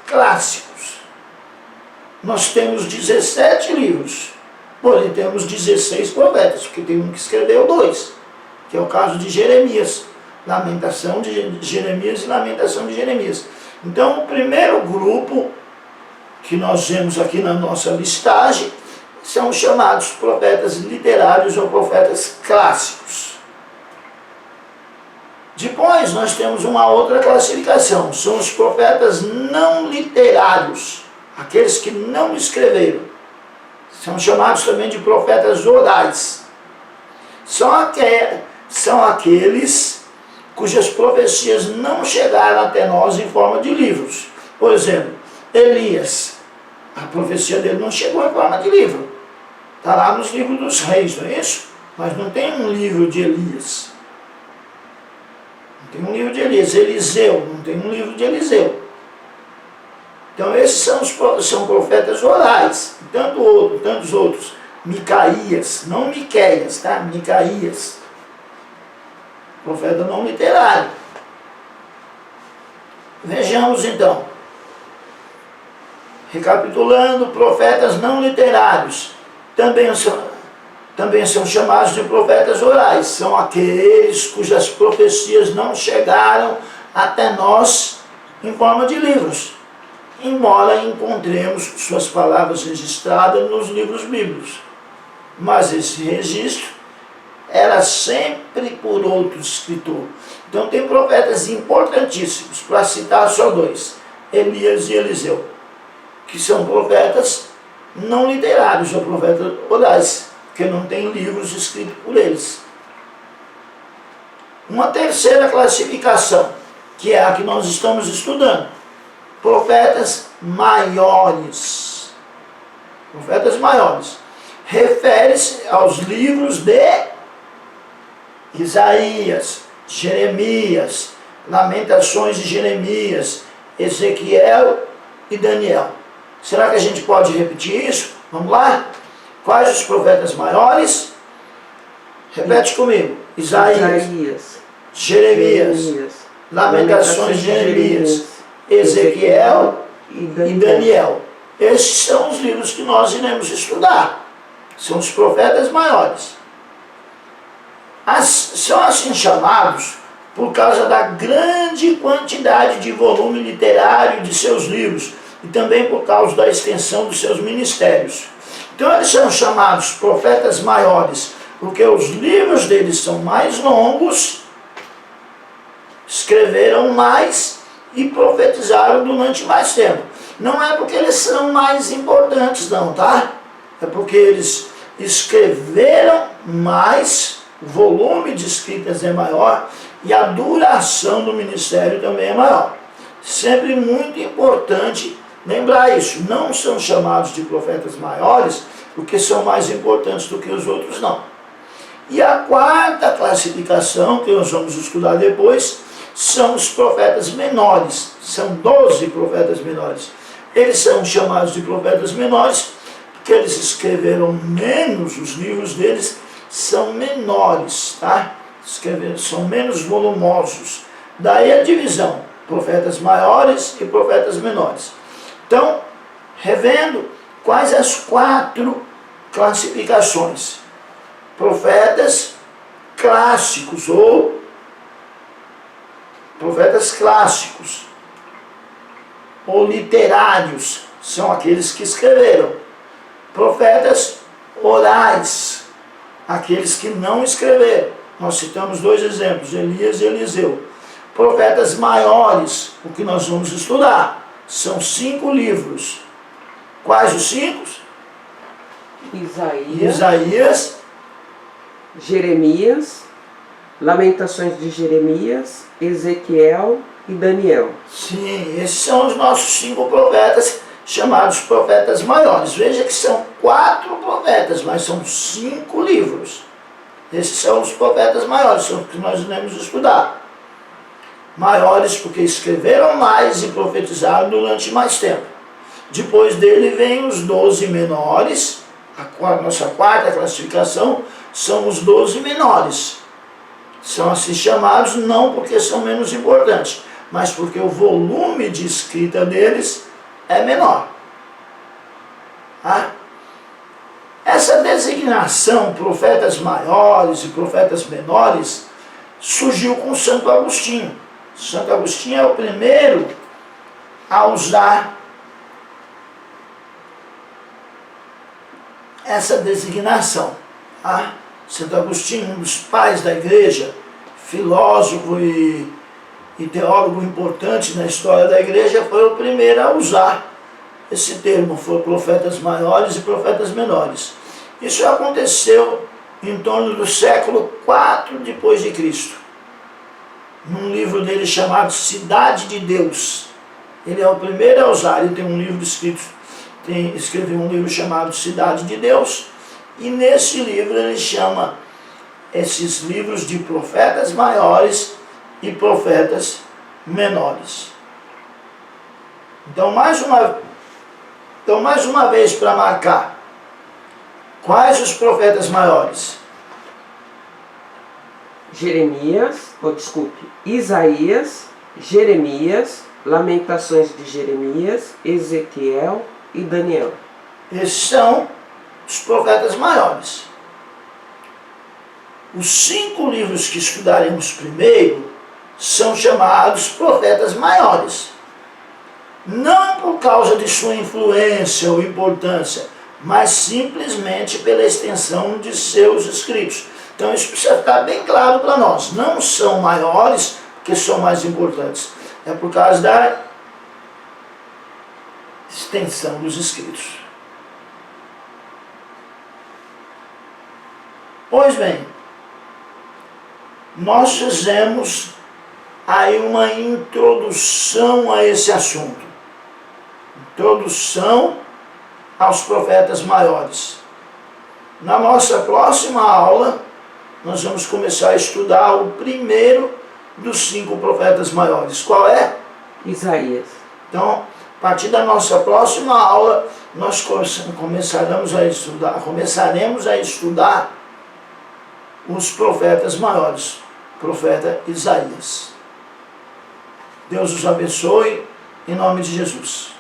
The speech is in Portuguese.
clássicos. Nós temos 17 livros, porém temos 16 profetas, porque tem um que escreveu 2, que é o caso de Jeremias, Lamentação de Jeremias e Lamentação de Jeremias. Então, o primeiro grupo que nós vemos aqui na nossa listagem são os chamados profetas literários ou profetas clássicos. Depois nós temos uma outra classificação, são os profetas não literários, aqueles que não escreveram. São chamados também de profetas orais. São aqueles cujas profecias não chegaram até nós em forma de livros. Por exemplo, Elias, a profecia dele não chegou em forma de livro. Está lá nos livros dos reis, não é isso? Mas não tem um livro de Elias. Não tem um livro de Elias. Eliseu, não tem um livro de Eliseu. Então esses são profetas orais. Tantos outros. Micaías, não Miqueias, tá? Micaías. Profeta não literário. Vejamos então. Recapitulando, profetas não literários também são chamados de profetas orais. São aqueles cujas profecias não chegaram até nós em forma de livros, embora encontremos suas palavras registradas nos livros bíblicos. Mas esse registro era sempre por outro escritor. Então tem profetas importantíssimos, para citar só 2, Elias e Eliseu, que são profetas não literários, ou profetas orais, porque não tem livros escritos por eles. Uma terceira classificação, que é a que nós estamos estudando, profetas maiores. Profetas maiores. Refere-se aos livros de Isaías, Jeremias, Lamentações de Jeremias, Ezequiel e Daniel. Será que a gente pode repetir isso? Vamos lá? Quais os profetas maiores? Repete comigo. Isaías, Jeremias, Lamentações de Jeremias, Ezequiel e Daniel. Esses são os livros que nós iremos estudar. São os profetas maiores. São assim chamados por causa da grande quantidade de volume literário de seus livros e também por causa da extensão dos seus ministérios. Então eles são chamados profetas maiores porque os livros deles são mais longos, escreveram mais e profetizaram durante mais tempo. Não é porque eles são mais importantes não, tá? É porque eles escreveram mais, o volume de escritas é maior e a duração do ministério também é maior. Sempre muito importante lembrar isso. Não são chamados de profetas maiores porque são mais importantes do que os outros, não. E a quarta classificação, que nós vamos estudar depois, são os profetas menores. São 12 profetas menores. Eles são chamados de profetas menores porque eles escreveram menos, os livros deles são menores, tá? São menos volumosos. Daí a divisão, profetas maiores e profetas menores. Então, revendo, quais as 4 classificações? Profetas clássicos ou profetas clássicos ou literários, são aqueles que escreveram. Profetas orais, aqueles que não escreveram. Nós citamos 2 exemplos, Elias e Eliseu. Profetas maiores, o que nós vamos estudar, são 5 livros. Quais os 5? Isaías, Jeremias, Lamentações de Jeremias, Ezequiel e Daniel. Sim, esses são os nossos 5 profetas, chamados profetas maiores. Veja que são 4 profetas, mas são 5 livros. Esses são os profetas maiores, são os que nós iremos estudar. Maiores porque escreveram mais e profetizaram durante mais tempo. Depois dele vem os 12 menores. A nossa quarta classificação são os 12 menores. São assim chamados não porque são menos importantes, mas porque o volume de escrita deles é menor. Tá? Essa designação, profetas maiores e profetas menores, surgiu com Santo Agostinho. Santo Agostinho é o primeiro a usar essa designação. Tá? Santo Agostinho, um dos pais da igreja, filósofo e teólogo importante na história da igreja, foi o primeiro a usar esse termo, foi profetas maiores e profetas menores. Isso aconteceu em torno do século IV depois de Cristo. Num livro dele chamado Cidade de Deus. Ele é o primeiro a usar, ele tem um livro escrito, escreveu um livro chamado Cidade de Deus, e nesse livro ele chama esses livros de profetas maiores e profetas menores. Então, mais uma vez, para marcar, quais os profetas maiores? Isaías, Jeremias, Lamentações de Jeremias, Ezequiel e Daniel. Esses são os profetas maiores. Os 5 livros que estudaremos primeiro são chamados profetas maiores. Não por causa de sua influência ou importância, mas simplesmente pela extensão de seus escritos. Então isso precisa ficar bem claro para nós. Não são maiores porque são mais importantes. É por causa da extensão dos escritos. Pois bem, nós fizemos aí uma introdução a esse assunto. Introdução aos profetas maiores. Na nossa próxima aula, nós vamos começar a estudar o primeiro dos 5 profetas maiores. Qual é? Isaías. Então, a partir da nossa próxima aula, nós começaremos a estudar os profetas maiores. Profeta Isaías. Deus os abençoe, em nome de Jesus.